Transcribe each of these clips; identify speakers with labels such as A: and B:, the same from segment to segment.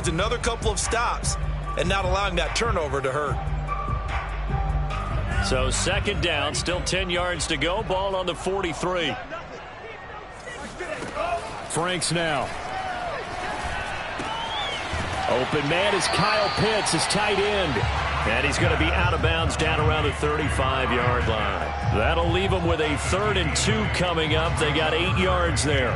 A: needs another couple of stops and not allowing that turnover to hurt.
B: So second down, still 10 yards to go. Ball on the 43. Franks now. Open man is Kyle Pitts, his tight end. And he's going to be out of bounds down around the 35-yard line. That'll leave them with a 3rd and 2 coming up. They got 8 yards there.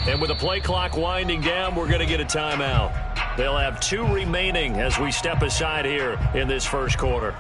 B: And with the play clock winding down, we're going to get a timeout. They'll have 2 remaining as we step aside here in this first quarter.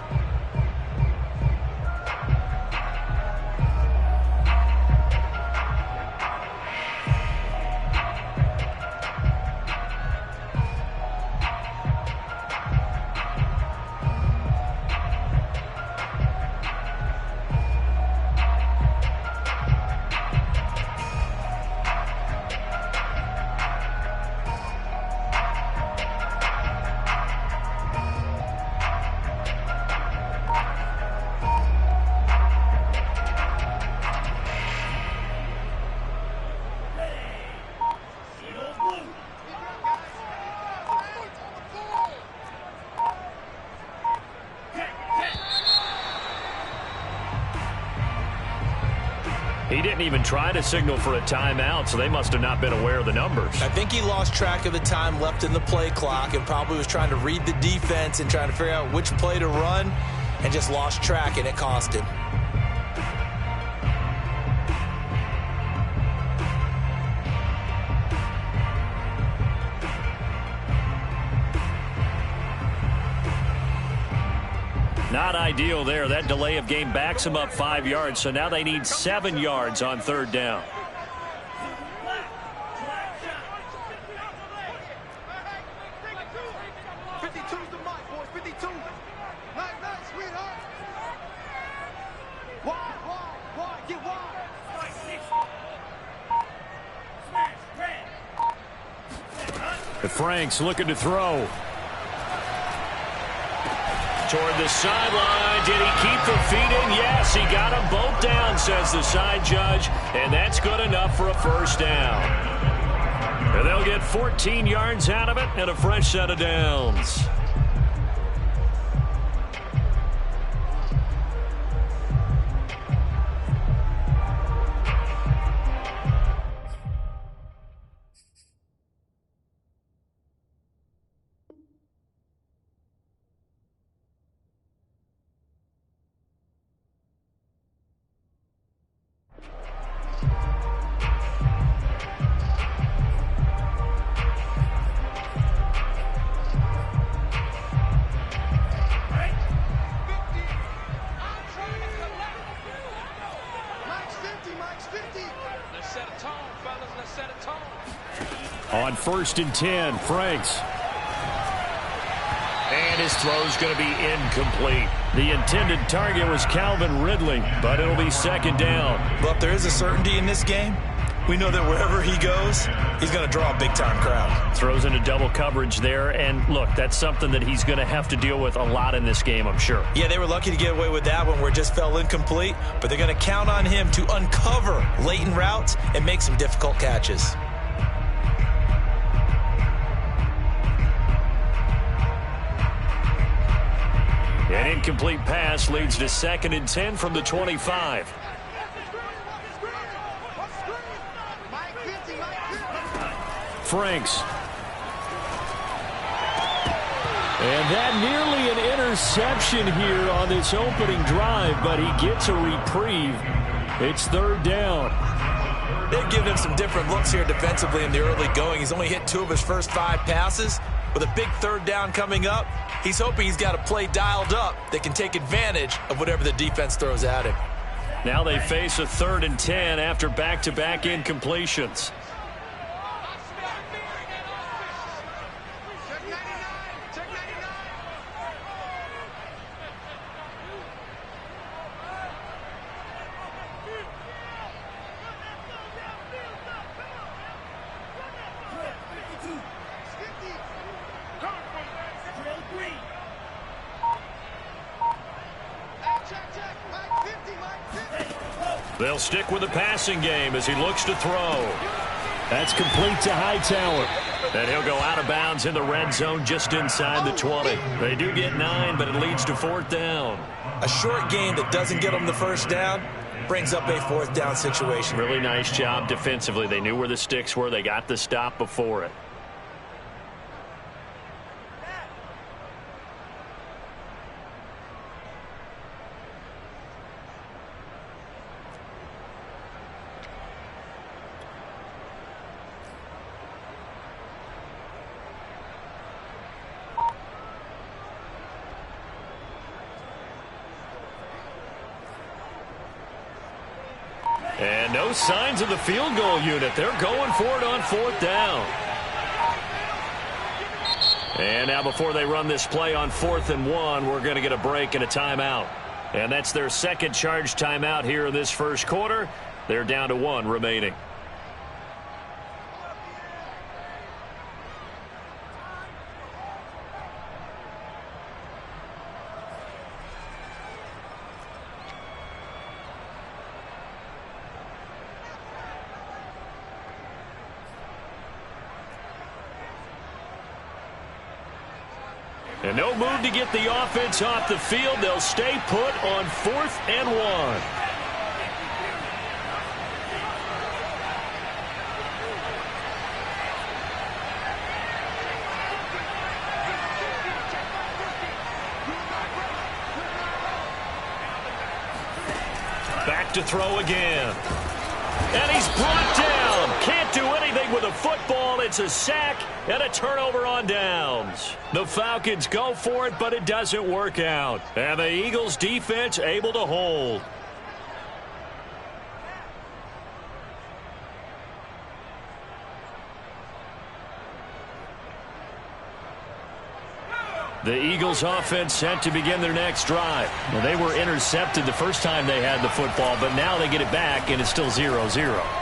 B: He didn't even try to signal for a timeout, so they must have not been aware of the numbers.
A: I think he lost track of the time left in the play clock and probably was trying to read the defense and trying to figure out which play to run and just lost track, and it cost him.
B: Not ideal there. That delay of game backs them up 5 yards, so now they need 7 yards on 3rd down. Franks looking to throw. Toward the sideline. Did he keep the feet in? Yes, he got them both down, says the side judge. And that's good enough for a first down. And they'll get 14 yards out of it and a fresh set of downs. On 1st and 10, Franks. And his throw's going to be incomplete. The intended target was Calvin Ridley, but it'll be 2nd down.
A: But there is a certainty in this game. We know that wherever he goes, he's going to draw a big-time crowd.
B: Throws into double coverage there, and look, that's something that he's going to have to deal with a lot in this game, I'm sure.
A: Yeah, they were lucky to get away with that one where it just fell incomplete, but they're going to count on him to uncover latent routes and make some difficult catches.
B: An incomplete pass leads to 2nd and 10 from the 25. Franks. And that nearly an interception here on this opening drive, but he gets a reprieve. It's 3rd down.
A: They've given him some different looks here defensively in the early going. He's only hit 2 of his first 5 passes. With a big 3rd down coming up, he's hoping he's got a play dialed up that can take advantage of whatever the defense throws at him.
B: Now they face a 3rd and 10 after back-to-back incompletions. They'll stick with the passing game as he looks to throw. That's complete to Hightower. And he'll go out of bounds in the red zone just inside the 20. They do get 9, but it leads to 4th down.
A: A short game that doesn't get them the first down brings up a 4th down situation.
B: Really nice job defensively. They knew where the sticks were. They got the stop before it. And no signs of the field goal unit. They're going for it on 4th down. And now before they run this play on 4th and 1, we're going to get a break and a timeout. And that's their second charge timeout here in this first quarter. They're down to 1 remaining. And no move to get the offense off the field. They'll stay put on 4th and 1. Back to throw again. And he's brought down. Can't do anything with a football. It's a sack and a turnover on downs. The Falcons go for it, but it doesn't work out. And the Eagles defense able to hold. The Eagles offense set to begin their next drive. Well, they were intercepted the first time they had the football, but now they get it back, and it's still 0-0.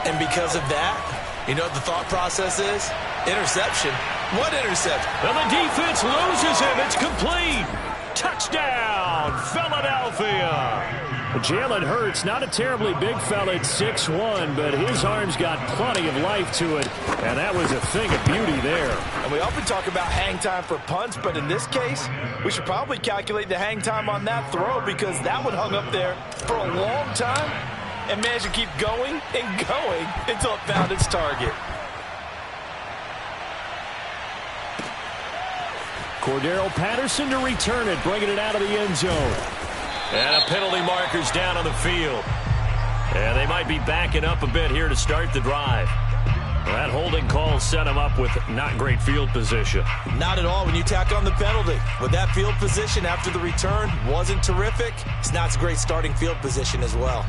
A: And because of that, you know what the thought process is? Interception. What interception?
B: And the defense loses him. It's complete. Touchdown, Philadelphia. Jalen Hurts, not a terribly big fella at 6'1", but his arm's got plenty of life to it, and that was a thing of beauty there.
A: And we often talk about hang time for punts, but in this case, we should probably calculate the hang time on that throw because that one hung up there for a long time and managed to keep going and going until it found its target.
B: Cordero Patterson to return it, bringing it out of the end zone. And a penalty marker's down on the field. And they might be backing up a bit here to start the drive. That holding call set him up with not great field position.
A: Not at all when you tack on the penalty. But that field position after the return wasn't terrific. It's not a great starting field position as well.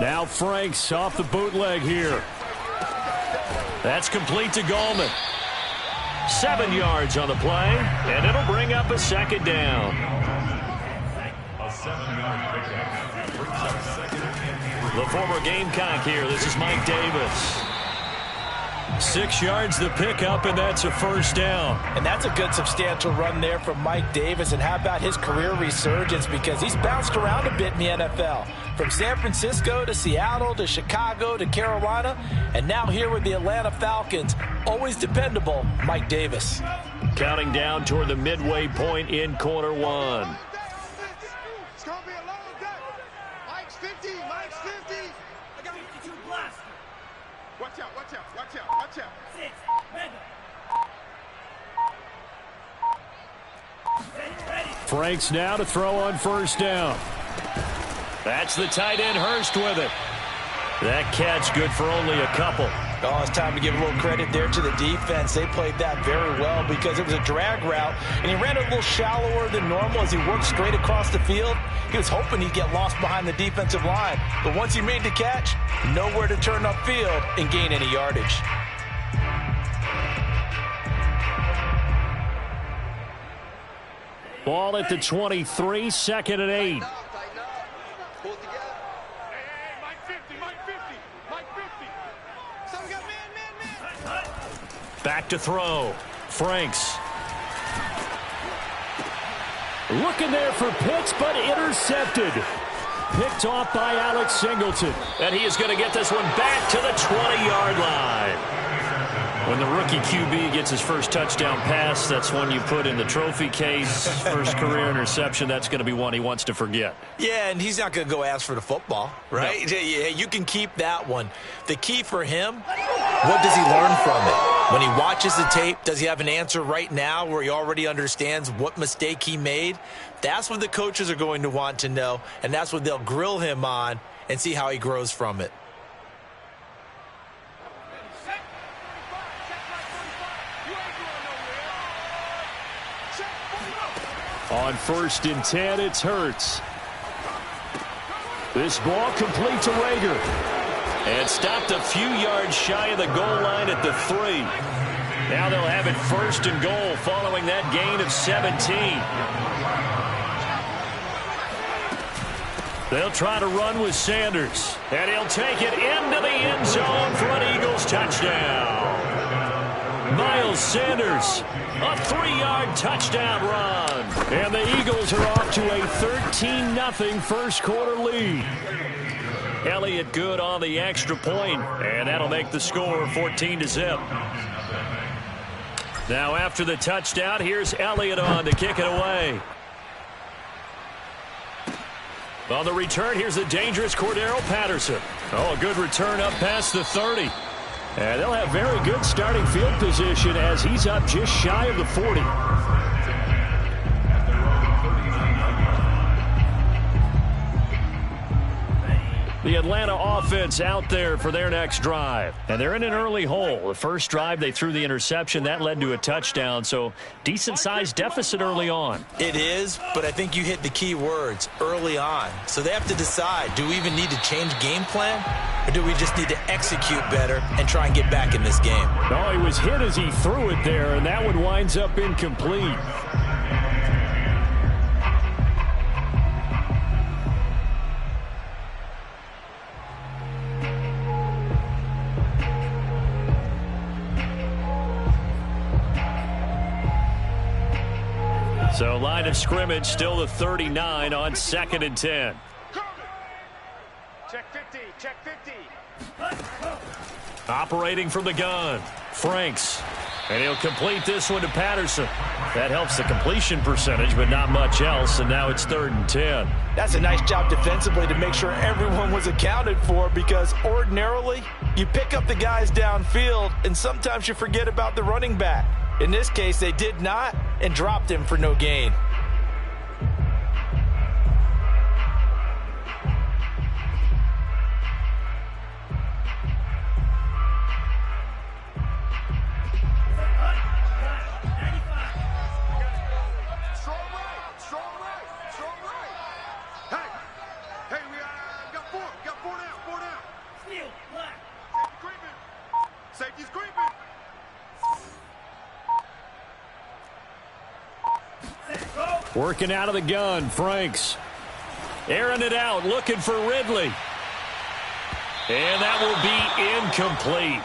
B: Now Franks off the bootleg here. That's complete to Gallman. 7 yards on the play, and it'll bring up a second down. The former Gamecock here. This is Mike Davis. 6 yards the pickup, and that's a first down.
A: And that's a good substantial run there from Mike Davis. And how about his career resurgence? Because he's bounced around a bit in the NFL. From San Francisco to Seattle to Chicago to Carolina. And now here with the Atlanta Falcons. Always dependable, Mike Davis.
B: Counting down toward the midway point in quarter one.
C: It's going to be a long day. Mike's 50. Mike's 50. I got 52 blaster. Watch out, watch out, watch out, watch out. 6,
B: ready. Franks now to throw on first down. That's the tight end Hurst with it. That catch good for only a couple.
A: Oh, it's time to give a little credit there to the defense. They played that very well because it was a drag route, and he ran it a little shallower than normal as he worked straight across the field. He was hoping he'd get lost behind the defensive line, but once he made the catch, nowhere to turn upfield and gain any yardage.
B: Ball at the 23, 2nd and 8. Back to throw. Franks. Looking there for Pitts, but intercepted. Picked off by Alex Singleton. And he is going to get this one back to the 20-yard line. When the rookie QB gets his first touchdown pass, that's one you put in the trophy case. First career interception, that's going to be one he wants to forget.
A: Yeah, and he's not going to go ask for the football, right? No. Yeah, you can keep that one. The key for him, what does he learn from it? When he watches the tape, does he have an answer right now where he already understands what mistake he made? That's what the coaches are going to want to know, and that's what they'll grill him on and see how he grows from it.
B: On 1st and 10, it's Hurts. This ball complete to Rager. And stopped a few yards shy of the goal line at the 3. Now they'll have it 1st and goal following that gain of 17. They'll try to run with Sanders. And he'll take it into the end zone for an Eagles touchdown. Miles Sanders, a 3-yard touchdown run. And the Eagles are off to a 13-0 first quarter lead. Elliott good on the extra point, and that'll make the score 14-0. Now after the touchdown, here's Elliott on to kick it away. On the return, here's the dangerous Cordero Patterson. Oh, a good return up past the 30. And they'll have very good starting field position as he's up just shy of the 40. The Atlanta offense out there for their next drive. And they're in an early hole. The first drive, they threw the interception. That led to a touchdown. So decent-sized deficit early on.
A: It is, but I think you hit the key words, early on. So they have to decide, do we even need to change game plan? Or do we just need to execute better and try and get back in this game?
B: Oh, he was hit as he threw it there, and that one winds up incomplete. So line of scrimmage still the 39 on 2nd and 10.
C: Check 50, check 50.
B: Operating from the gun, Franks. And he'll complete this one to Patterson. That helps the completion percentage, but not much else, and now it's 3rd and 10.
A: That's a nice job defensively to make sure everyone was accounted for, because ordinarily you pick up the guys downfield, and sometimes you forget about the running back. In this case, they did not and dropped him for no gain.
B: Working out of the gun, Franks. Airing it out, looking for Ridley. And that will be incomplete.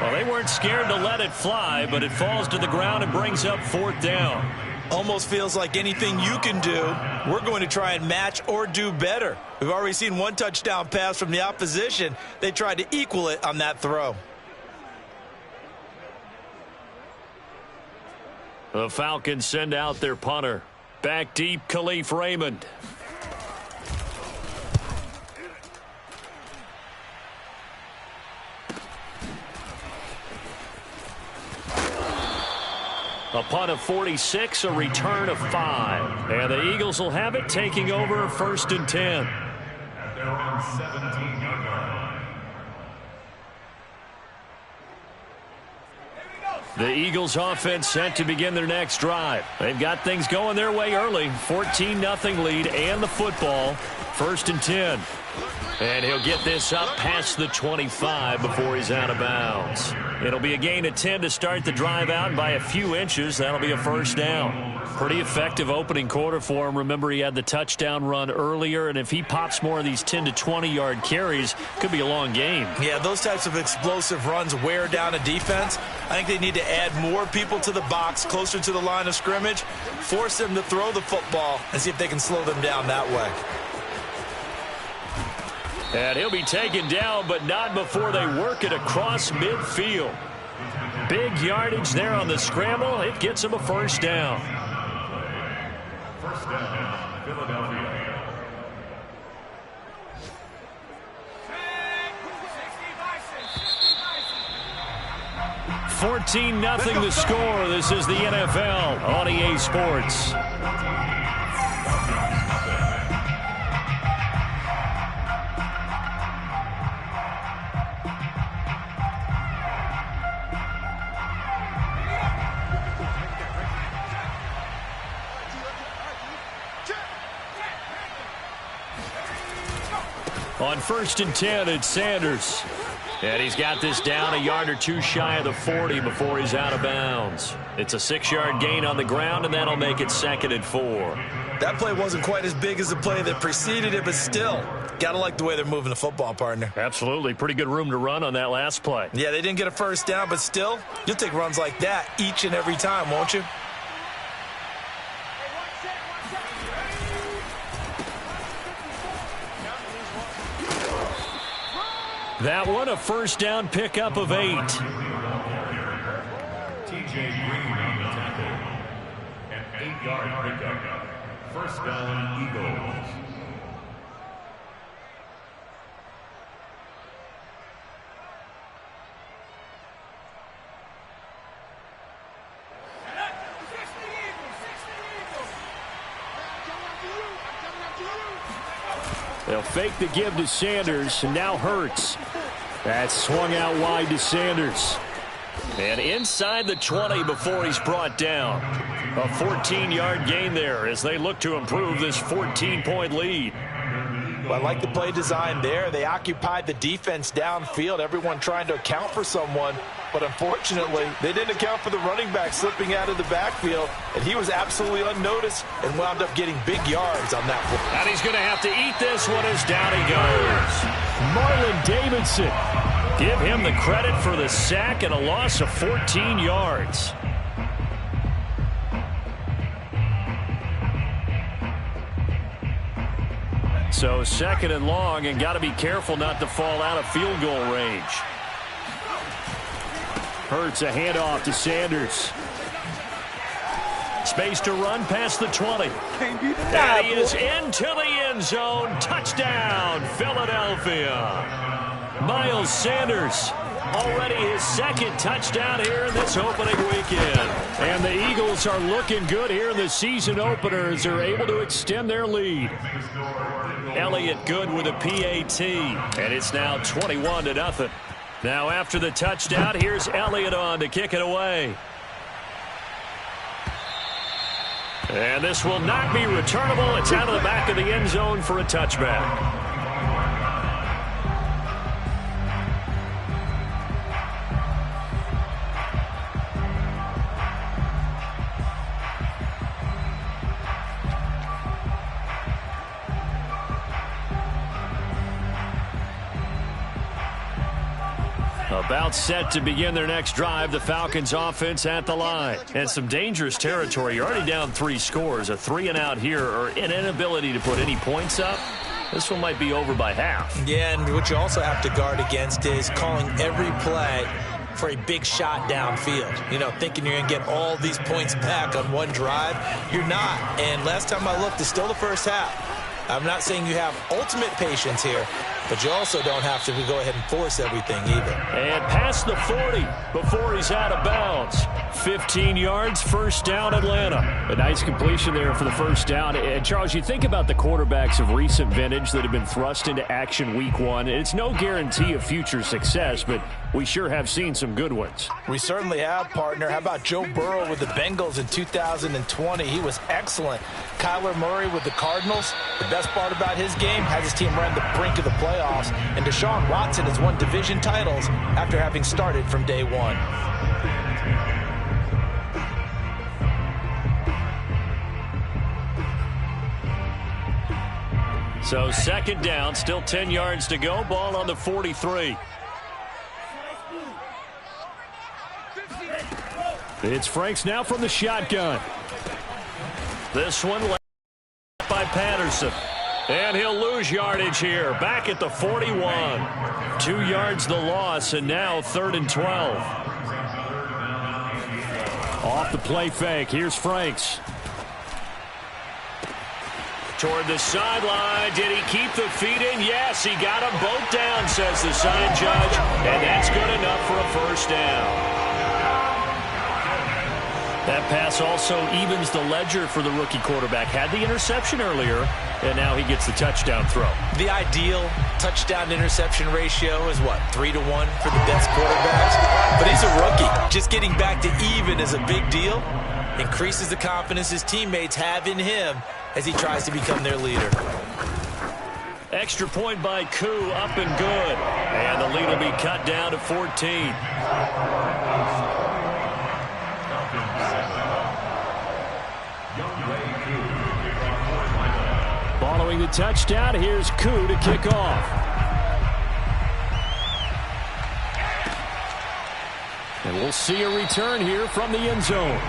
B: Well, they weren't scared to let it fly, but it falls to the ground and brings up 4th down.
A: Almost feels like anything you can do, we're going to try and match or do better. We've already seen one touchdown pass from the opposition. They tried to equal it on that throw.
B: The Falcons send out their punter. Back deep, Khalif Raymond. A punt of 46, a return of 5. And the Eagles will have it, taking over 1st and 10.
D: At their own 17-yard line.
B: The Eagles offense set to begin their next drive. They've got things going their way early. 14-0 lead and the football. 1st and 10. And he'll get this up past the 25 before he's out of bounds. It'll be a gain of 10 to start the drive out, and by a few inches, that'll be a 1st down. Pretty effective opening quarter for him. Remember, he had the touchdown run earlier, and if he pops more of these 10 to 20-yard carries, could be a long game.
A: Yeah, those types of explosive runs wear down a defense. I think they need to add more people to the box, closer to the line of scrimmage, force them to throw the football, and see if they can slow them down that way.
B: And he'll be taken down, but not before they work it across midfield. Big yardage there on the scramble. It gets him a 1st down.
D: 1st down, Philadelphia.
B: 14-0 the score. This is the NFL on EA Sports. On 1st and 10, it's Sanders. And he's got this down a yard or two shy of the 40 before he's out of bounds. It's a 6-yard gain on the ground, and that'll make it 2nd and 4.
A: That play wasn't quite as big as the play that preceded it, but still, got to like the way they're moving the football, partner.
B: Absolutely. Pretty good room to run on that last play.
A: Yeah, they didn't get a 1st down, but still, you'll take runs like that each and every time, won't you?
B: That one, a 1st down pickup of 8.
D: TJ Green on the tackle. An 8-yard pickup. 1st down, Eagles.
B: They'll fake the give to Sanders, and now Hurts. That's swung out wide to Sanders. And inside the 20 before he's brought down. A 14-yard gain there as they look to improve this 14-point lead.
A: Well, I like the play design there. They occupied the defense downfield, everyone trying to account for someone. But unfortunately, they didn't account for the running back slipping out of the backfield, and he was absolutely unnoticed and wound up getting big yards on that play.
B: And he's going to have to eat this one as down he goes. Marlon Davidson. Give him the credit for the sack and a loss of 14 yards. So 2nd and long, and got to be careful not to fall out of field goal range. Hurts a handoff to Sanders. Space to run past the 20. And he is into the end zone. Touchdown, Philadelphia. Miles Sanders, already his 2nd touchdown here in this opening weekend. And the Eagles are looking good here in the season opener as they're able to extend their lead. Elliott good with a PAT, and it's now 21-0. Now after the touchdown, here's Elliott on to kick it away. And this will not be returnable. It's out of the back of the end zone for a touchback. About set to begin their next drive, the Falcons offense at the line. And some dangerous territory. You're already down 3 scores. A 3-and-out here, or an inability to put any points up. This one might be over by half.
A: Yeah, and what you also have to guard against is calling every play for a big shot downfield. You know, thinking you're going to get all these points back on one drive. You're not. And last time I looked, it's still the first half. I'm not saying you have ultimate patience here, but you also don't have to go ahead and force everything either.
B: And past the 40 before he's out of bounds. 15 yards, 1st down, Atlanta. A nice completion there for the 1st down. And, Charles, you think about the quarterbacks of recent vintage that have been thrust into action week 1. It's no guarantee of future success, but we sure have seen some good ones.
A: We certainly have, partner. How about Joe Burrow with the Bengals in 2020? He was excellent. Kyler Murray with the Cardinals. The best part about his game has his team right on the brink of the playoffs. And Deshaun Watson has won division titles after having started from day one.
B: So second down, still 10 yards to go. Ball on the 43. It's Franks now from the shotgun. This one led by Patterson. And he'll lose yardage here. Back at the 41. 2 yards the loss, and now 3rd and 12. Off the play fake. Here's Franks. Toward the sideline. Did he keep the feet in? Yes, he got them both down, says the side judge. And that's good enough for a first down. That pass also evens the ledger for the rookie quarterback. Had the interception earlier, and now he gets the touchdown throw.
A: The ideal touchdown-interception ratio is, what, 3 to 1 for the best quarterbacks? But he's a rookie. Just getting back to even is a big deal. Increases the confidence his teammates have in him as he tries to become their leader.
B: Extra point by Koo, up and good. And the lead will be cut down to 14. Following the touchdown, here's Koo to kick off. And we'll see a return here from the end zone.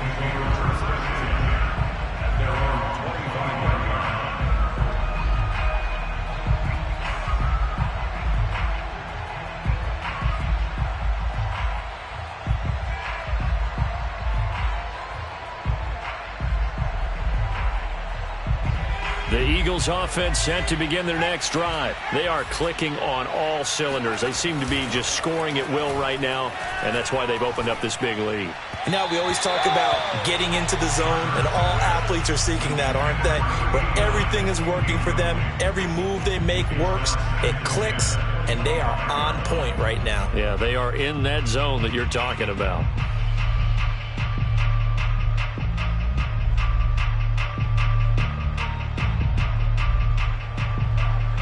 B: The Eagles offense set to begin their next drive. They are clicking on all cylinders. They seem to be just scoring at will right now, and that's why they've opened up this big lead.
A: Now, we always talk about getting into the zone, and all athletes are seeking that, aren't they? Where everything is working for them. Every move they make works. It clicks, and they are on point right now.
B: Yeah, they are in that zone that you're talking about.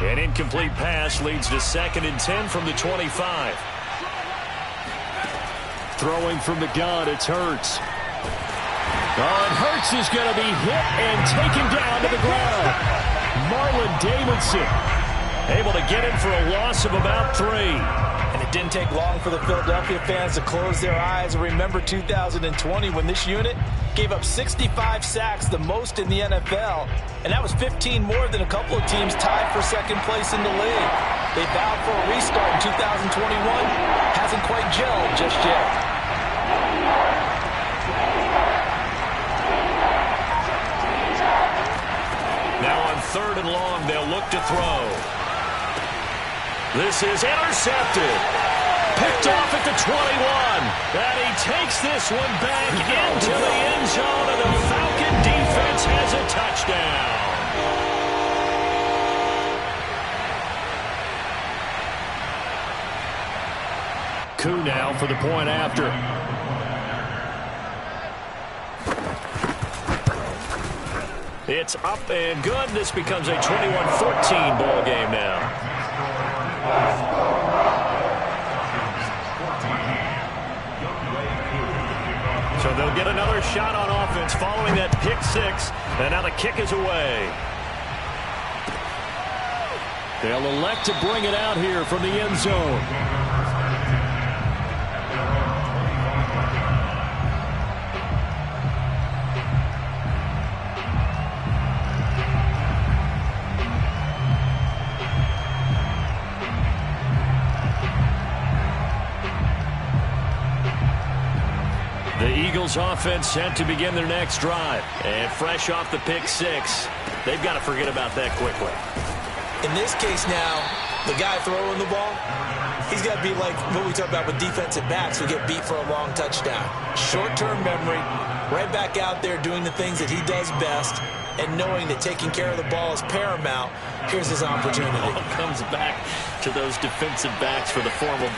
B: An incomplete pass leads to 2nd and 10 from the 25. Throwing from the gun, it's Hurts. And Hurts is going to be hit and taken down to the ground. Marlon Davidson able to get him for a loss of about 3.
A: And it didn't take long for the Philadelphia fans to close their eyes and remember 2020 when this unit gave up 65 sacks, the most in the NFL. And that was 15 more than a couple of teams tied for 2nd place in the league. They vowed for a restart in 2021. Hasn't quite gelled just yet.
B: Now on 3rd and long, they'll look to throw. This is intercepted. Picked off at the 21. And he takes this one back into the end zone, and the Falcon defense has a touchdown. Koo now for the point after. It's up and good. This becomes a 21-14 ball game now. So they'll get another shot on offense following that pick 6. And now the kick is away. They'll elect to bring it out here from the end zone. The Eagles offense set to begin their next drive. And fresh off the pick 6, they've got to forget about that quickly.
A: In this case now, the guy throwing the ball, he's got to be like what we talk about with defensive backs who get beat for a long touchdown. Short-term memory, right back out there doing the things that he does best, and knowing that taking care of the ball is paramount. Here's his opportunity.
B: Ball comes back to those defensive backs for the former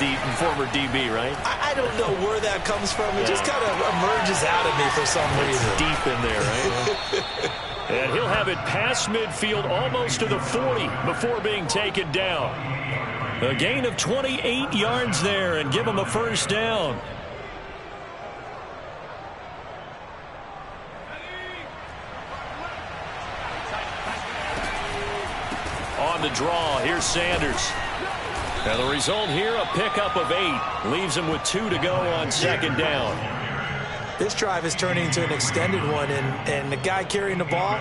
B: DB, right?
A: I don't know where that comes from. It just kind of emerges out of me for some reason.
B: It's deep in there, right? And he'll have it past midfield almost to the 40 before being taken down. A gain of 28 yards there and give him a first down. On the draw, here's Sanders. And the result here, a pickup of 8. Leaves him with 2 to go on second down.
A: This drive is turning into an extended one, and the guy carrying the ball,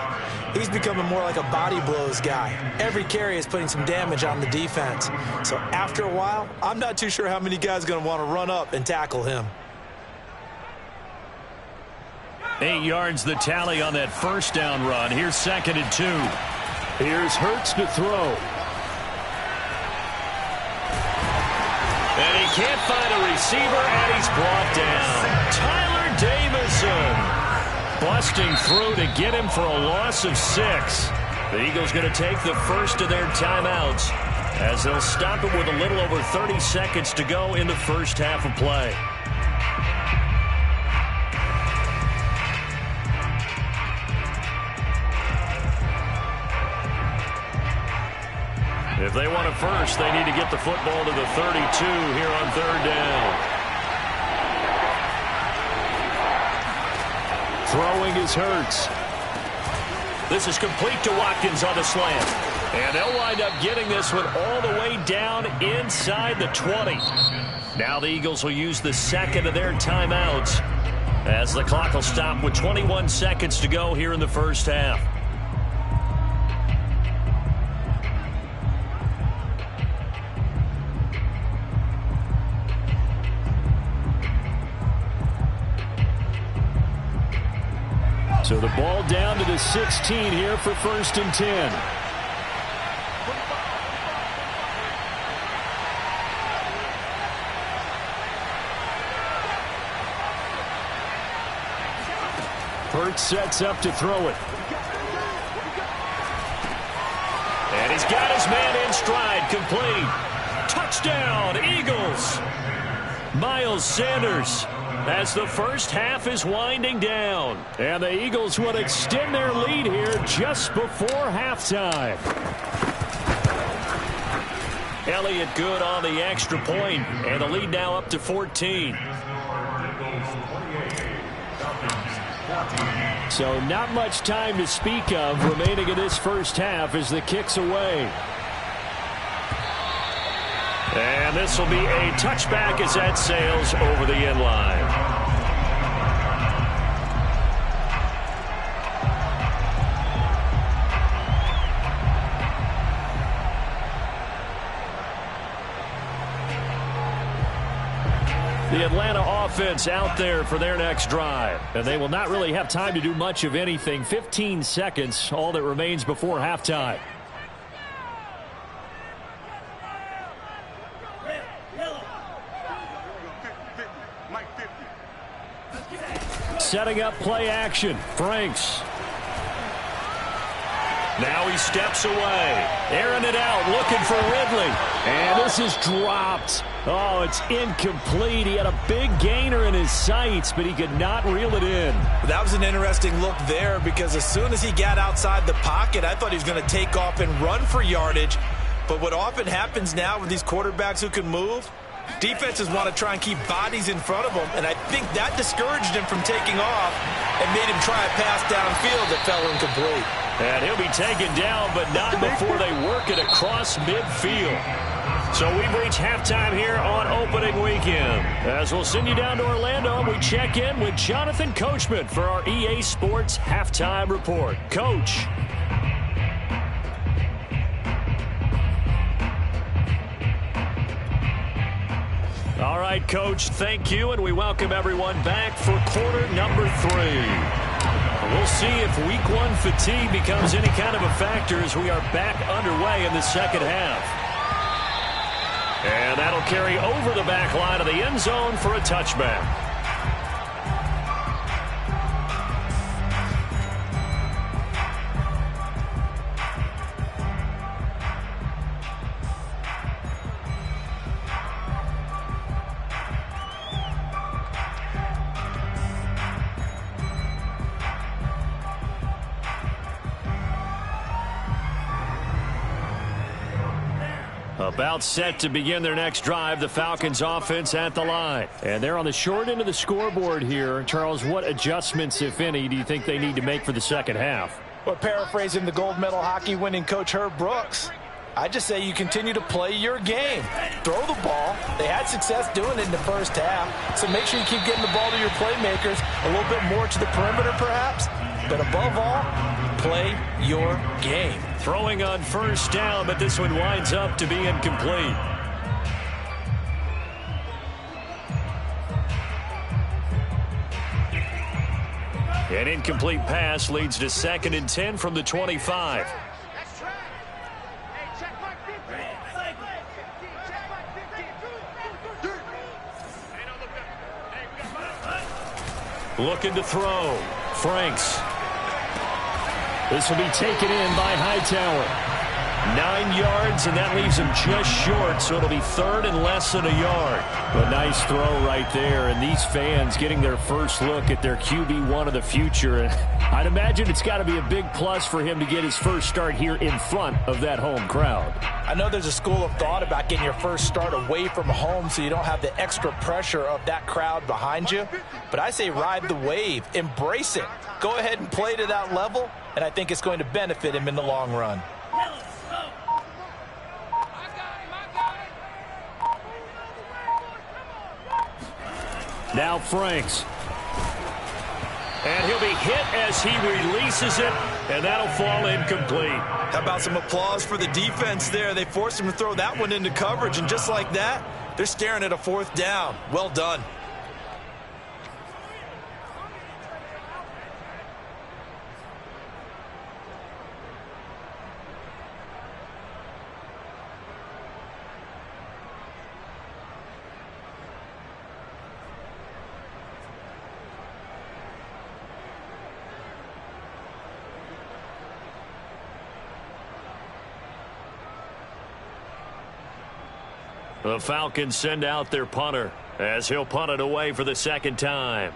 A: he's becoming more like a body blows guy. Every carry is putting some damage on the defense. So after a while, I'm not too sure how many guys are going to want to run up and tackle him.
B: 8 yards the tally on that first down run. Here's 2nd and 2. Here's Hurts to throw. And he can't find a receiver, and he's brought down. Tyler Davison busting through to get him for a loss of 6. The Eagles going to take the first of their timeouts as they'll stop it with a little over 30 seconds to go in the first half of play. If they want it first, they need to get the football to the 32 here on third down. Throwing is Hurts. This is complete to Watkins on the slant. And they'll wind up getting this one all the way down inside the 20. Now the Eagles will use the second of their timeouts as the clock will stop with 21 seconds to go here in the first half. So the ball down to the 16 here for 1st and 10. Hurts sets up to throw it. And he's got his man in stride, complete. Touchdown, Eagles. Miles Sanders. As the first half is winding down. And the Eagles would extend their lead here just before halftime. Elliott good on the extra point, and the lead now up to 14. So not much time to speak of remaining in this first half as the kick's away. And this will be a touchback as that sails over the end line. The Atlanta offense out there for their next drive. And they will not really have time to do much of anything. 15 seconds, all that remains before halftime. Setting up play action. Franks. Now he steps away. Airing it out, looking for Ridley. And this is dropped. Oh, it's incomplete. He had a big gainer in his sights, but he could not reel it in.
A: That was an interesting look there because as soon as he got outside the pocket, I thought he was going to take off and run for yardage. But what often happens now with these quarterbacks who can move, defenses want to try and keep bodies in front of them, and I think that discouraged him from taking off and made him try a pass downfield that fell incomplete.
B: And he'll be taken down, but not before they work it across midfield. So we've reached halftime here on opening weekend. As we'll send you down to Orlando, we check in with Jonathan Coachman for our EA Sports Halftime Report. Coach. All right, Coach, thank you, and we welcome everyone back for quarter number 3. We'll see if week 1 fatigue becomes any kind of a factor as we are back underway in the second half. And that'll carry over the back line of the end zone for a touchback. About set to begin their next drive, the Falcons offense at the line. And they're on the short end of the scoreboard here. Charles, what adjustments, if any, do you think they need to make for the second half?
A: Well, paraphrasing the gold medal hockey winning coach Herb Brooks, I just say you continue to play your game. Throw the ball. They had success doing it in the first half, so make sure you keep getting the ball to your playmakers, a little bit more to the perimeter perhaps, but above all, play your game.
B: Throwing on first down, but this one winds up to be incomplete. An incomplete pass leads to 2nd and 10 from the 25. Looking to throw. Franks. This will be taken in by Hightower. 9 yards, and that leaves him just short, so it'll be 3rd and less than a yard. A nice throw right there, and these fans getting their first look at their QB1 of the future. And I'd imagine it's got to be a big plus for him to get his first start here in front of that home crowd.
A: I know there's a school of thought about getting your first start away from home so you don't have the extra pressure of that crowd behind you, but I say ride the wave, embrace it. Go ahead and play to that level, and I think it's going to benefit him in the long run.
B: Now Franks. And he'll be hit as he releases it, and that'll fall incomplete.
A: How about some applause for the defense there? They forced him to throw that one into coverage, and just like that, they're staring at a 4th down. Well done.
B: The Falcons send out their punter as he'll punt it away for the 2nd time.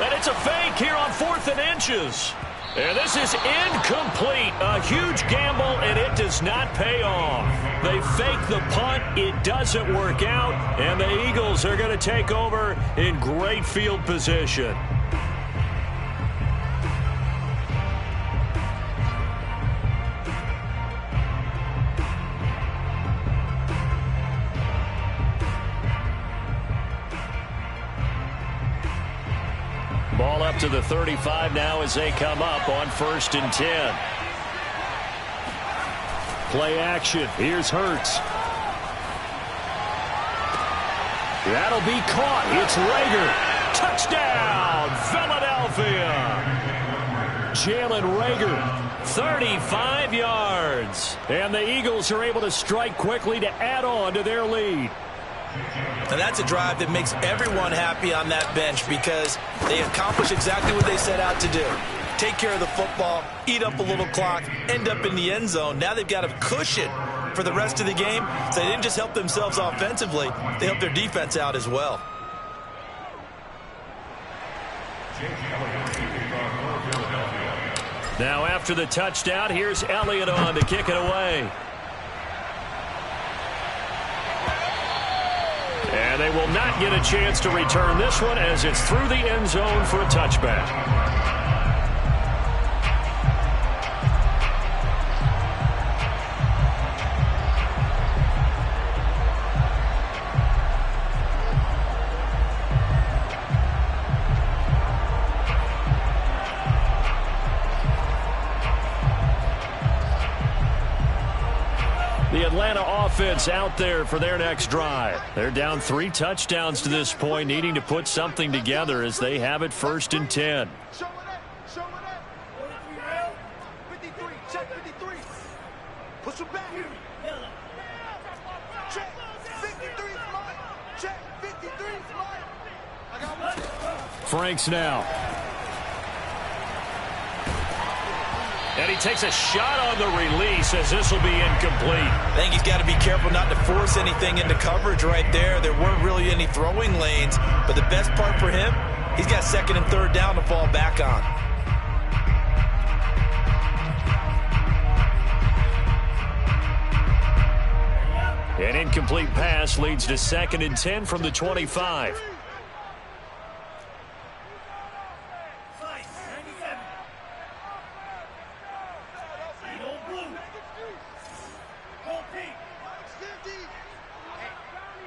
B: And it's a fake here on 4th and inches. And this is incomplete. A huge gamble, and it does not pay off. They fake the punt. It doesn't work out. And the Eagles are going to take over in great field position. Ball up to the 35 now as they come up on 1st and 10. Play action. Here's Hurts. That'll be caught. It's Rager. Touchdown, Philadelphia. Jalen Rager, 35 yards. And the Eagles are able to strike quickly to add on to their lead.
A: And that's a drive that makes everyone happy on that bench because they accomplish exactly what they set out to do. Take care of the football, eat up a little clock, end up in the end zone. Now they've got a cushion for the rest of the game. So they didn't just help themselves offensively, they helped their defense out as well.
B: Now after the touchdown, here's Elliott on to kick it away. And they will not get a chance to return this one as it's through the end zone for a touchback. The Atlanta offense out there for their next drive. They're down 3 touchdowns to this point, needing to put something together as they have it 1st and 10.
C: Show it up. Show it up. 53. Check 53. Push him back. Check 53 slide. Check 53 slide. I got one.
B: Franks now. And he takes a shot on the release as this will be incomplete.
A: I think he's got to be careful not to force anything into coverage right there. There weren't really any throwing lanes, but the best part for him, he's got 2nd and 3rd down to fall back on.
B: An incomplete pass leads to 2nd and 10 from the 25.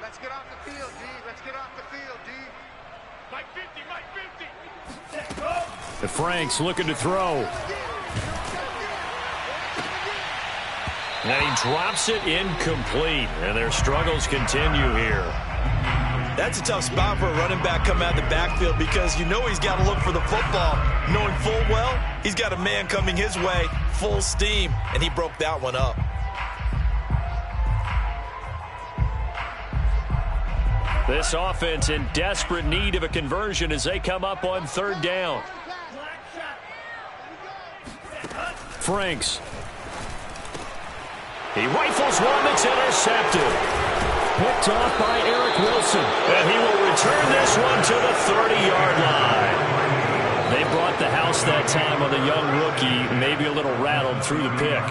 C: Let's get off the field, D. Let's get off the field, D. Mike 50, Mike 50.
B: The Franks looking to throw. And he drops it incomplete, and their struggles continue here.
A: That's a tough spot for a running back coming out of the backfield because you know he's got to look for the football, knowing full well he's got a man coming his way, full steam, and he broke that one up.
B: This offense in desperate need of a conversion as they come up on 3rd down. Franks. He rifles one that's intercepted. Picked off by Eric Wilson. And he will return this one to the 30-yard line. They brought the house that time on the young rookie, maybe a little rattled through the pick.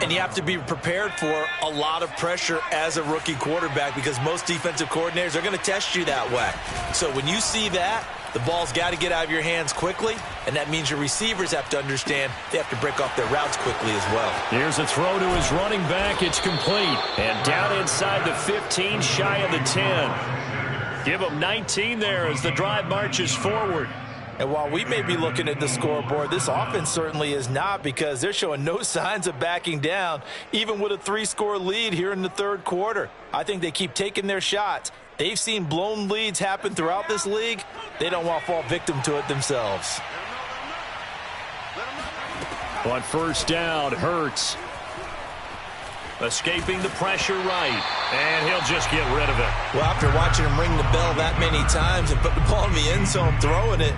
A: And you have to be prepared for a lot of pressure as a rookie quarterback because most defensive coordinators are going to test you that way. So when you see that, the ball's got to get out of your hands quickly, and that means your receivers have to understand they have to break off their routes quickly as well.
B: Here's a throw to his running back. It's complete. And down inside the 15, shy of the 10. Give him 19 there as the drive marches forward.
A: And while we may be looking at the scoreboard, this offense certainly is not because they're showing no signs of backing down, even with a 3-score lead here in the 3rd quarter. I think they keep taking their shots. They've seen blown leads happen throughout this league. They don't want to fall victim to it themselves.
B: On 1st down, Hurts. Escaping the pressure right. And he'll just get rid of it.
A: Well, after watching him ring the bell that many times and put the ball in the end zone throwing it,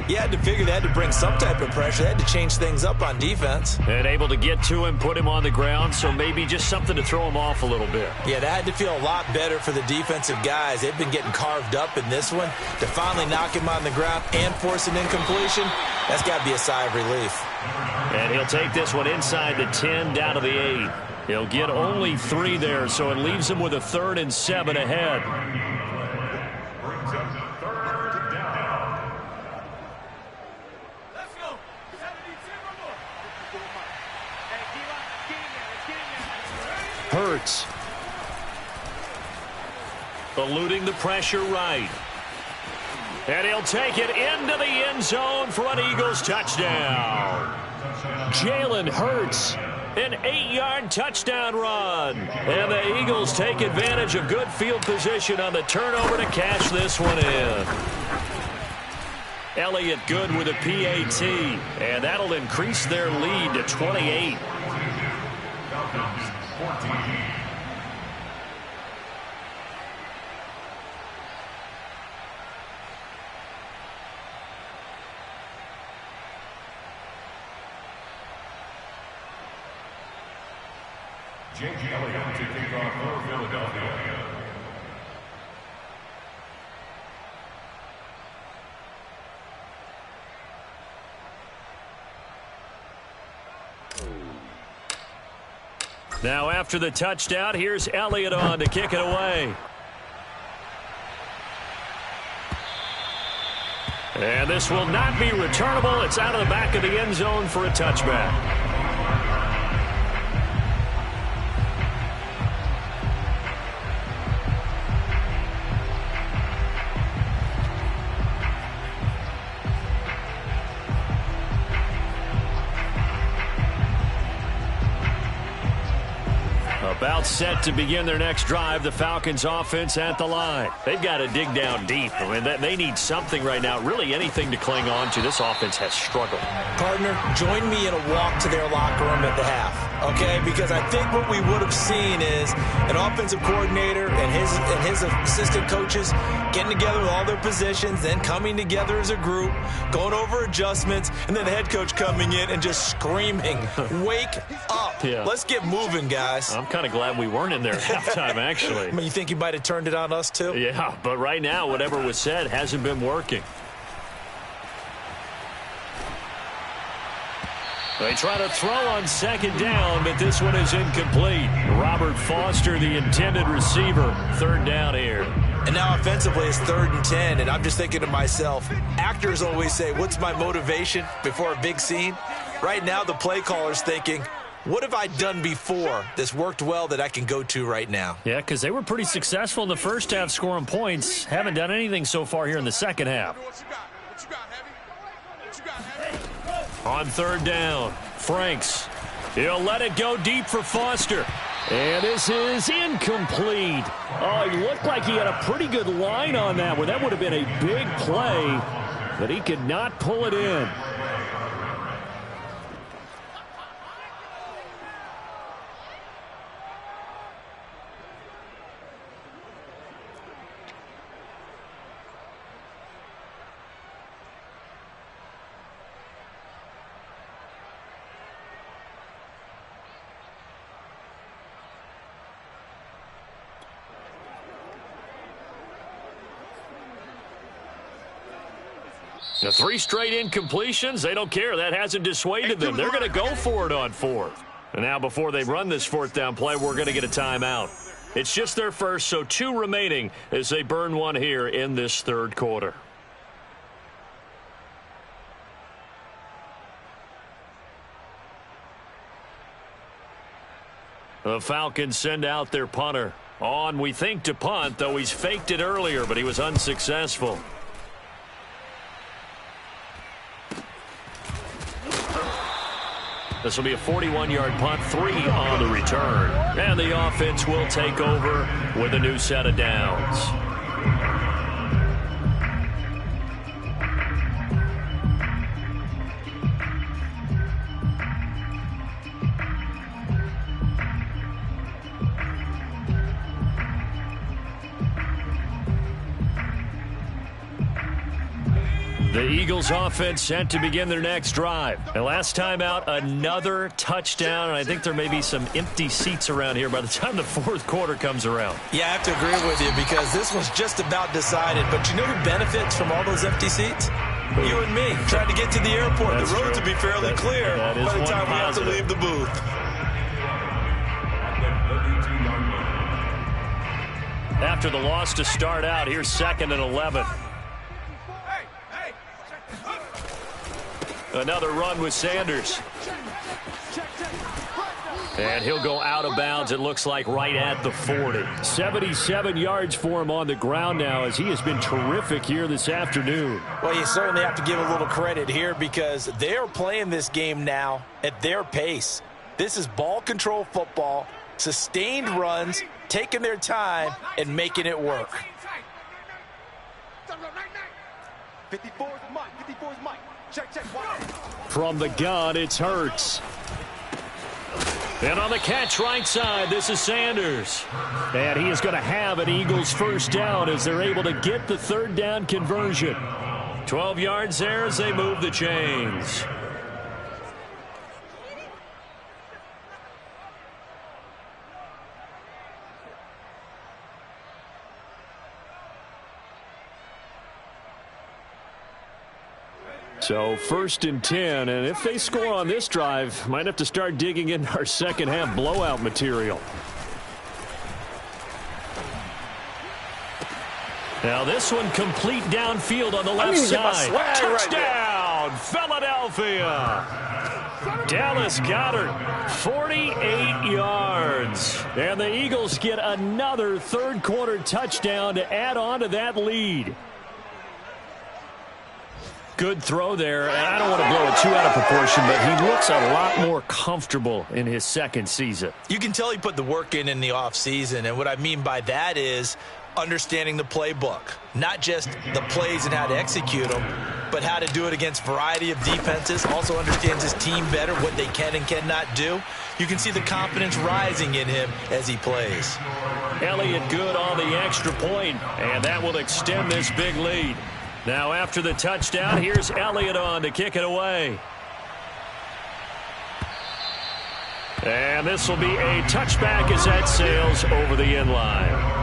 A: you had to figure they had to bring some type of pressure. They had to change things up on defense.
B: And able to get to him, put him on the ground, so maybe just something to throw him off a little bit.
A: Yeah, that had to feel a lot better for the defensive guys. They've been getting carved up in this one. To finally knock him on the ground and force an incompletion, that's got to be a sigh of relief.
B: And he'll take this one inside the 10, down to the 8. He'll get only 3 there, so it leaves him with a 3rd and 7 ahead.
D: Brings up the 3rd down.
C: Let's go.
B: Hurts. Eluding the pressure right. And he'll take it into the end zone for an Eagles touchdown. Jalen Hurts. An 8-yard touchdown run. And the Eagles take advantage of good field position on the turnover to cash this one in. Elliott good with a PAT. And that'll increase their lead to 28.
D: Falcons 14. J.J. Elliott to kick off for Philadelphia.
B: Now after the touchdown, here's Elliott on to kick it away. And this will not be returnable. It's out of the back of the end zone for a touchback. About set to begin their next drive, the Falcons offense at the line. They've got to dig down deep. I mean, they need something right now, really anything to cling on to. This offense has struggled.
A: Partner, join me in a walk to their locker room at the half, okay? Because I think what we would have seen is an offensive coordinator and his assistant coaches getting together with all their positions, then coming together as a group, going over adjustments, and then the head coach coming in and just screaming, wake up.
B: Yeah.
A: Let's get moving, guys.
B: I'm kind of glad we weren't in there at halftime, actually.
A: I mean, you think you might have turned it on us, too?
B: Yeah, but right now, whatever was said hasn't been working. They try to throw on second down, but this one is incomplete. Robert Foster, the intended receiver, third down here.
A: And now offensively it's 3rd and 10, and I'm just thinking to myself, actors always say, what's my motivation before a big scene? Right now the play caller's thinking, what have I done before that's worked well that I can go to right now?
B: Yeah, because they were pretty successful in the first half scoring points. Haven't done anything so far here in the second half. On third down, Franks. He'll let it go deep for Foster. And this is incomplete. Oh, he looked like he had a pretty good line on that one. That would have been a big play, but he could not pull it in. The 3 straight incompletions, they don't care. That hasn't dissuaded them. They're going to go for it on 4th. And now before they run this 4th down play, we're going to get a timeout. It's just their first, so 2 remaining as they burn one here in this 3rd quarter. The Falcons send out their punter. On, we think, to punt, though he's faked it earlier, but he was unsuccessful. This will be a 41-yard punt, 3 on the return. And the offense will take over with a new set of downs. The Eagles offense set to begin their next drive. And last time out, another touchdown. And I think there may be some empty seats around here by the time the 4th quarter comes around.
A: Yeah, I have to agree with you because this one's just about decided. But you know who benefits from all those empty seats? You and me, trying to get to the airport.
B: That's
A: the roads
B: true.
A: will be fairly clear by the time we have to leave the booth.
B: After the loss to start out, here's 2nd and 11. Another run with Sanders. And he'll go out of bounds, it looks like, right at the 40. 77 yards for him on the ground now as he has been terrific here this afternoon.
A: Well, you certainly have to give a little credit here because they're playing this game now at their pace. This is ball control football, sustained runs, taking their time, and making it work.
C: 54 is Mike. 54 is Mike. Check, check.
B: From the gun, it's Hurts. And on the catch right side, this is Sanders. And he is going to have an Eagles first down as they're able to get the 3rd down conversion. 12 yards there as they move the chains. So 1st and 10, and if they score on this drive, might have to start digging in our second half blowout material. Now this one complete downfield on the left side. Touchdown, right, Philadelphia. Dallas Goedert, 48 yards. And the Eagles get another 3rd quarter touchdown to add on to that lead. Good throw there, and I don't want to blow it too out of proportion, but he looks a lot more comfortable in his 2nd season.
A: You can tell he put the work in the offseason, and what I mean by that is understanding the playbook. Not just the plays and how to execute them, but how to do it against a variety of defenses. Also understands his team better, what they can and cannot do. You can see the confidence rising in him as he plays.
B: Elliott good on the extra point, and that will extend this big lead. Now after the touchdown, here's Elliott on to kick it away. And this will be a touchback as that sails over the end line.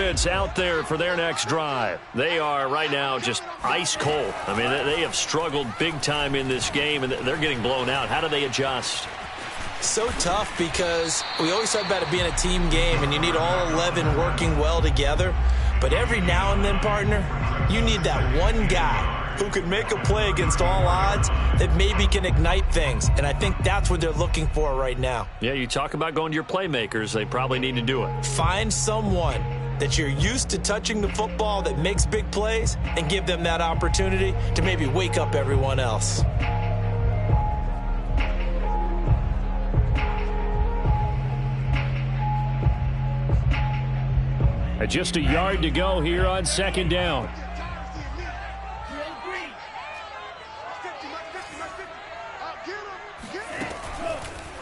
B: offense out there for their next drive. They are right now just ice cold. I mean, they have struggled big time in this game, and they're getting blown out. How do they adjust?
A: So tough because we always talk about it being a team game, and you need all 11 working well together. But every now and then, partner, you need that one guy who could make a play against all odds that maybe can ignite things. And I think that's what they're looking for right now.
B: Yeah, you talk about going to your playmakers. They probably need to do it.
A: Find someone that you're used to touching the football that makes big plays and give them that opportunity to maybe wake up everyone else.
B: Just a yard to go here on second down.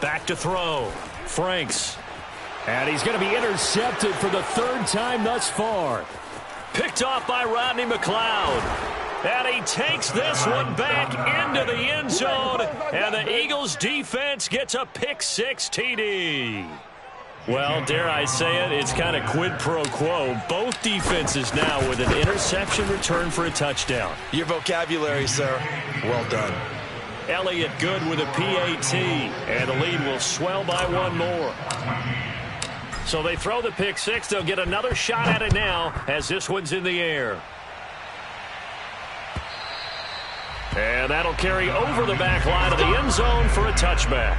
B: Back to throw. Franks. And he's going to be intercepted for the third time thus far. Picked off by Rodney McLeod. And he takes this one back into the end zone. And the Eagles defense gets a pick-6 TD. Well, dare I say it, it's kind of quid pro quo. Both defenses now with an interception return for a touchdown.
A: Your vocabulary, sir. Well done.
B: Elliott good with a PAT, and the lead will swell by one more. So they throw the pick-6. They'll get another shot at it now as this one's in the air. And that'll carry over the back line of the end zone for a touchback.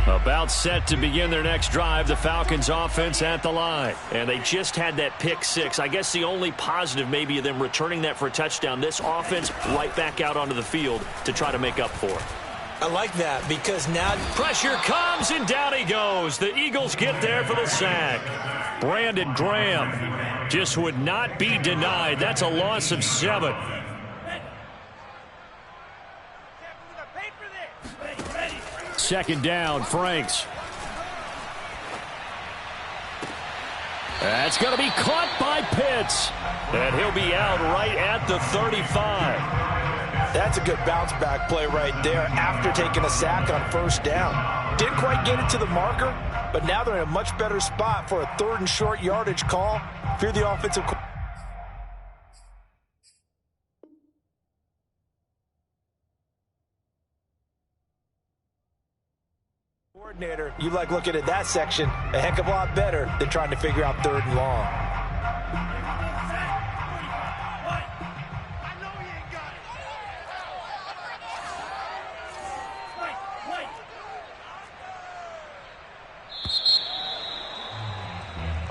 B: About set to begin their next drive, the Falcons offense at the line. And they just had that pick-6. I guess the only positive maybe of them returning that for a touchdown, this offense right back out onto the field to try to make up for it.
A: I like that because now
B: pressure comes and down he goes. The Eagles get there for the sack. Brandon Graham just would not be denied. That's a loss of 7. Second down, Franks. That's going to be caught by Pitts. And he'll be out right at the 35.
A: That's a good bounce-back play right there after taking a sack on first down. Didn't quite get it to the marker, but now they're in a much better spot for a 3rd and short yardage call. If you're the offensive coordinator, you like looking at that section a heck of a lot better than trying to figure out 3rd and long.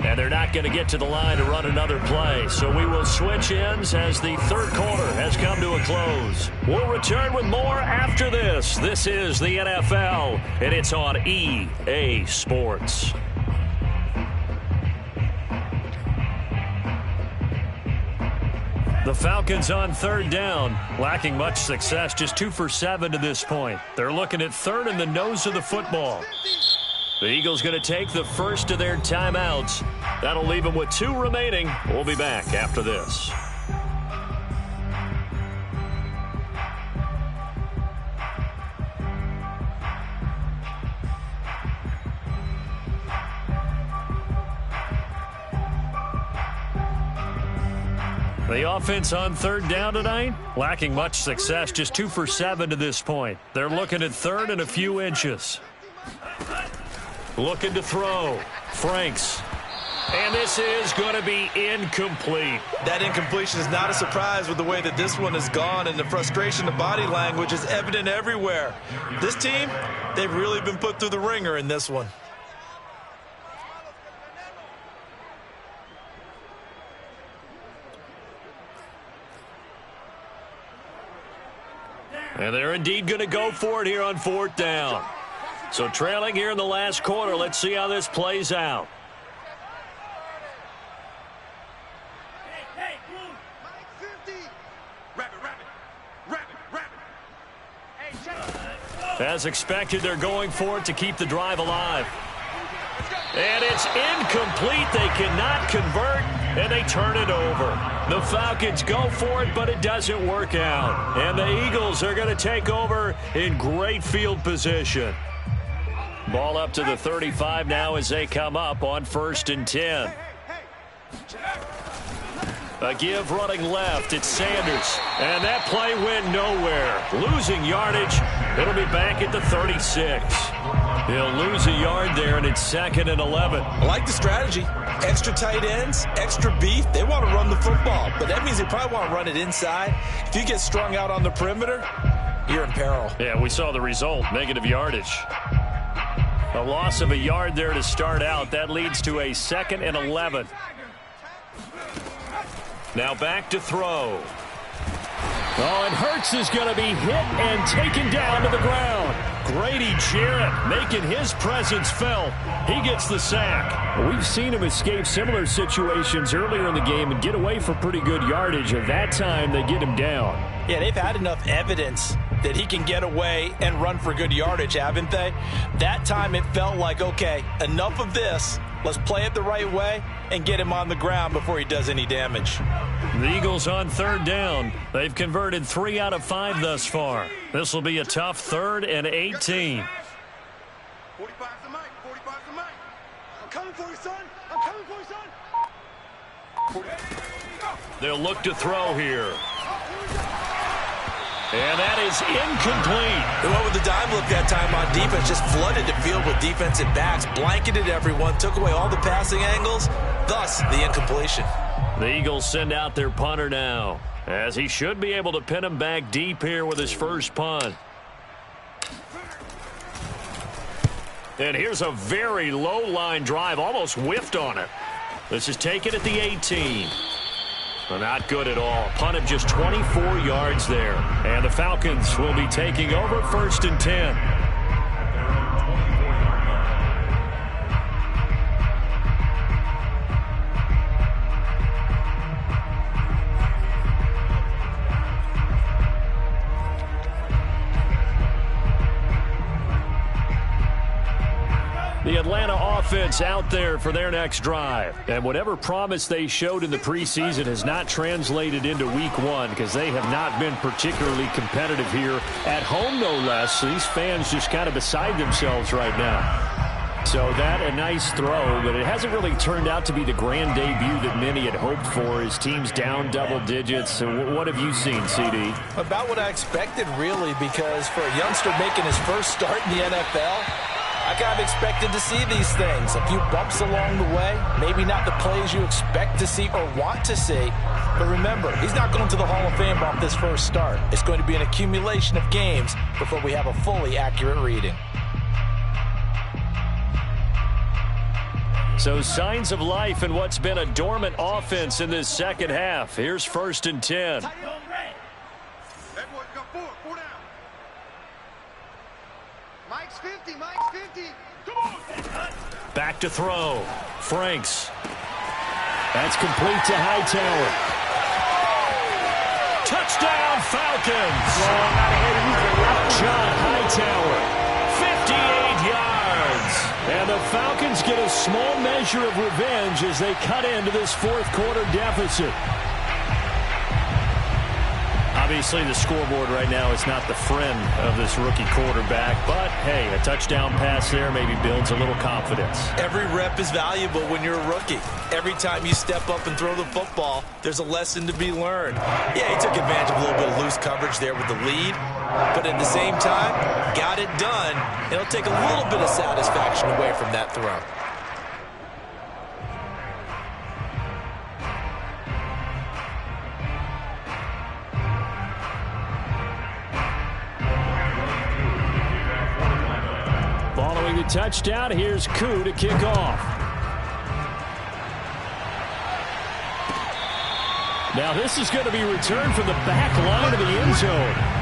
B: And they're not going to get to the line to run another play. So we will switch ends as the third quarter has come to a close. We'll return with more after this. This is the NFL, and it's on EA Sports. The Falcons on third down, lacking much success, just 2 for 7 to this point. They're looking at third in the nose of the football. The Eagles going to take the first of their timeouts. That'll leave them with 2 remaining. We'll be back after this. The offense on third down tonight, lacking much success, just 2 for 7 to this point. They're looking at third and a few inches. Looking to throw. Franks. And this is going to be incomplete.
A: That incompletion is not a surprise with the way that this one has gone, and the frustration, the body language is evident everywhere. This team, they've really been put through the ringer in this one.
B: And they're indeed going to go for it here on fourth down. So trailing here in the last quarter, let's see how this plays out. As expected, they're going for it to keep the drive alive. And it's incomplete. They cannot convert, and they turn it over. The Falcons go for it, but it doesn't work out. And the Eagles are going to take over in great field position. Ball up to the 35 now as they come up on 1st and 10. A give running left. It's Sanders. And that play went nowhere. Losing yardage. It'll be back at the 36. He'll lose a yard there, and it's 2nd and 11.
A: I like the strategy. Extra tight ends, extra beef. They want to run the football, but that means they probably want to run it inside. If you get strung out on the perimeter, you're in peril.
B: Yeah, we saw the result, negative yardage. A loss of a yard there to start out. That leads to a 2nd and 11. Now back to throw. Oh, and Hurts is going to be hit and taken down to the ground. Grady Jarrett making his presence felt. He gets the sack. Well, we've seen him escape similar situations earlier in the game and get away for pretty good yardage. At that time, they get him down.
A: Yeah, they've had enough evidence that he can get away and run for good yardage, haven't they? That time it felt like, okay, enough of this. Let's play it the right way and get him on the ground before he does any damage.
B: The Eagles on 3rd down. They've converted 3 out of 5 thus far. This will be a tough 3rd and 18.
C: 45 to Mike. 45 to Mike. I'm coming for you, son. I'm coming for you, son.
B: They'll look to throw here. And that is incomplete.
A: They went with the dime look that time on defense, just flooded the field with defensive backs, blanketed everyone, took away all the passing angles, thus the incompletion.
B: The Eagles send out their punter now, as he should be able to pin him back deep here with his first punt. And here's a very low line drive, almost whiffed on it. This is taken at the 18. Well, not good at all. Punt of just 24 yards there. And the Falcons will be taking over 1st and 10. The Atlanta offense out there for their next drive. And whatever promise they showed in the preseason has not translated into week 1 because they have not been particularly competitive here at home, no less. These fans just kind of beside themselves right now. So that a nice throw, but it hasn't really turned out to be the grand debut that many had hoped for. His team's down double digits. So what have you seen, CD?
A: About what I expected, really, because for a youngster making his first start in the NFL, I kind of expected to see these things. A few bumps along the way. Maybe not the plays you expect to see or want to see. But remember, he's not going to the Hall of Fame off this first start. It's going to be an accumulation of games before we have a fully accurate reading.
B: So signs of life in what's been a dormant offense in this second half. Here's 1st and 10.
C: That boy's got 4 down. Mike's 50. Mike's 50. Come on.
B: Back to throw. Franks. That's complete to Hightower. Touchdown Falcons. John Hightower. 58 yards. And the Falcons get a small measure of revenge as they cut into this 4th quarter deficit. Obviously, the scoreboard right now is not the friend of this rookie quarterback, but, hey, a touchdown pass there maybe builds a little confidence.
A: Every rep is valuable when you're a rookie. Every time you step up and throw the football, there's a lesson to be learned. Yeah, he took advantage of a little bit of loose coverage there with the lead, but at the same time, got it done. It'll take a little bit of satisfaction away from that throw.
B: Following the touchdown, here's Koo to kick off. Now this is going to be returned from the back line of the end zone.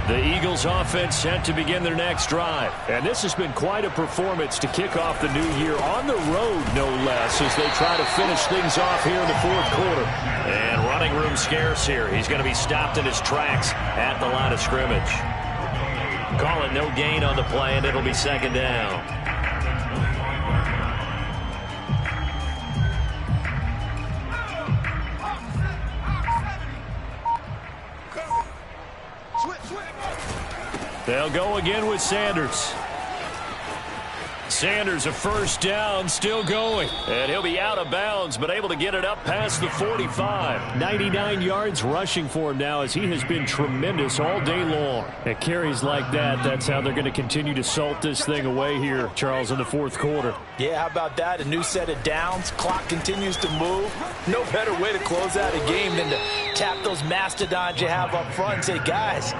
B: The Eagles offense set to begin their next drive. And this has been quite a performance to kick off the new year on the road, no less, as they try to finish things off here in the fourth quarter. And running room scarce here. He's going to be stopped in his tracks at the line of scrimmage. Call it no gain on the play, and it'll be second down. They'll go again with Sanders. Sanders, a first down, still going. And he'll be out of bounds, but able to get it up past the 45. 99 yards rushing for him now, as he has been tremendous all day long. At carries like that, that's how they're going to continue to salt this thing away here, Charles, in the fourth quarter.
A: Yeah, how about that? A new set of downs. Clock continues to move. No better way to close out a game than to tap those mastodons you have up front and say, guys,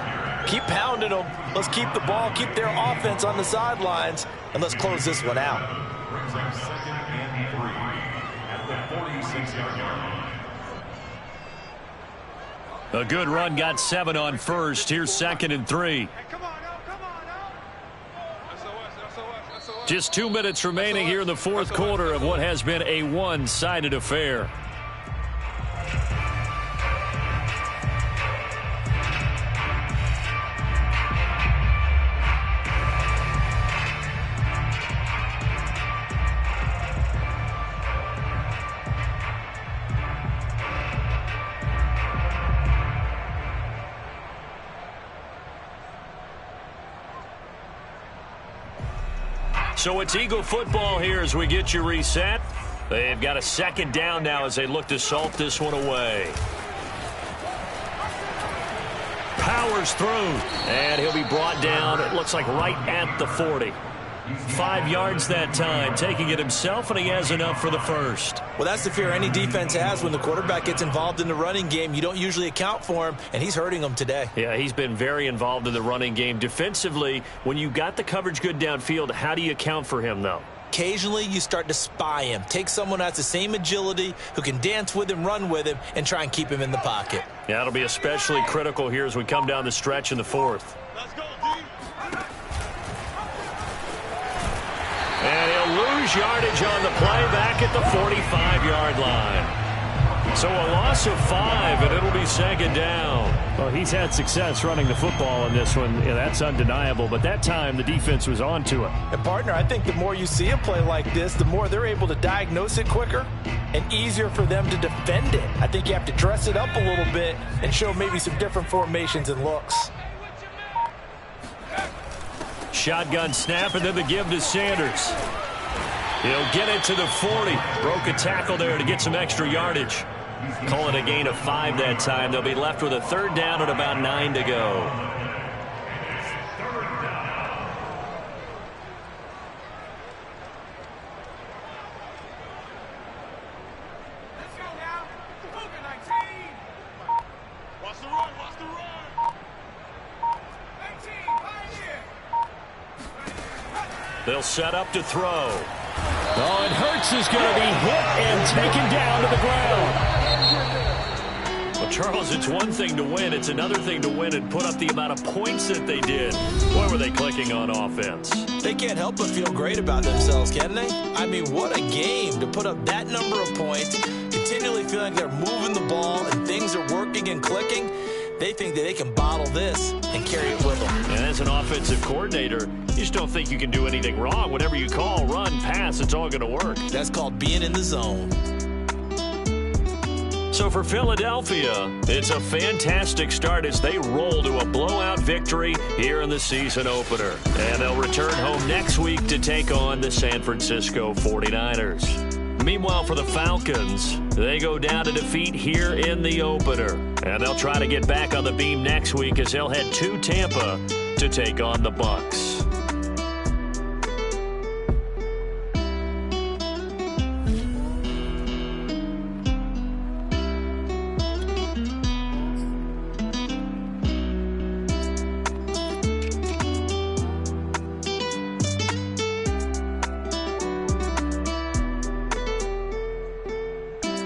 A: keep pounding them. Let's keep the ball, keep their offense on the sidelines, and let's close this one out.
D: Brings up 2nd and 3 at the 46-yard line.
B: A good run, got 7 on first. Here's 2nd and 3.
C: Hey, come on, SOS.
B: Just 2 minutes remaining here in the fourth quarter of what has been a one-sided affair. So it's Eagle football here as we get you reset. They've got a second down now as they look to salt this one away. Powers through, and he'll be brought down, it looks like right at the 40. 5 yards that time, taking it himself, and he has enough for the first.
A: Well, that's the fear any defense has when the quarterback gets involved in the running game. You don't usually account for him, and he's hurting them today.
B: Yeah, he's been very involved in the running game. Defensively, when you got the coverage good downfield, how do you account for him, though?
A: Occasionally, you start to spy him. Take someone who has the same agility, who can dance with him, run with him, and try and keep him in the pocket.
B: Yeah, it'll be especially critical here as we come down the stretch in the fourth.
C: Let's go, D.
B: And he'll lose yardage on the play back at the 45-yard line. So a loss of 5, and it'll be second down.
E: Well, he's had success running the football in this one. Yeah, that's undeniable. But that time, the defense was on to it.
A: And, partner, I think the more you see a play like this, the more they're able to diagnose it quicker and easier for them to defend it. I think you have to dress it up a little bit and show maybe some different formations and looks.
B: Shotgun snap, and then the give to Sanders. He'll get it to the 40. Broke a tackle there to get some extra yardage. Call it a gain of 5 that time. They'll be left with a third down and about 9 to go. They'll set up to throw.
E: Oh, and Hurts is going to be hit and taken down to the ground.
B: Well, Charles, it's one thing to win. It's another thing to win and put up the amount of points that they did. Boy, were they clicking on offense.
A: They can't help but feel great about themselves, can they? I mean, what a game to put up that number of points, continually feeling like they're moving the ball and things are working and clicking. They think that they can bottle this and carry it with them.
B: And as an offensive coordinator, you just don't think you can do anything wrong. Whatever you call, run, pass, it's all going to work.
A: That's called being in the zone.
B: So for Philadelphia, it's a fantastic start as they roll to a blowout victory here in the season opener. And they'll return home next week to take on the San Francisco 49ers. Meanwhile, for the Falcons, they go down to defeat here in the opener. And they'll try to get back on the beam next week as they'll head to Tampa to take on the Bucs.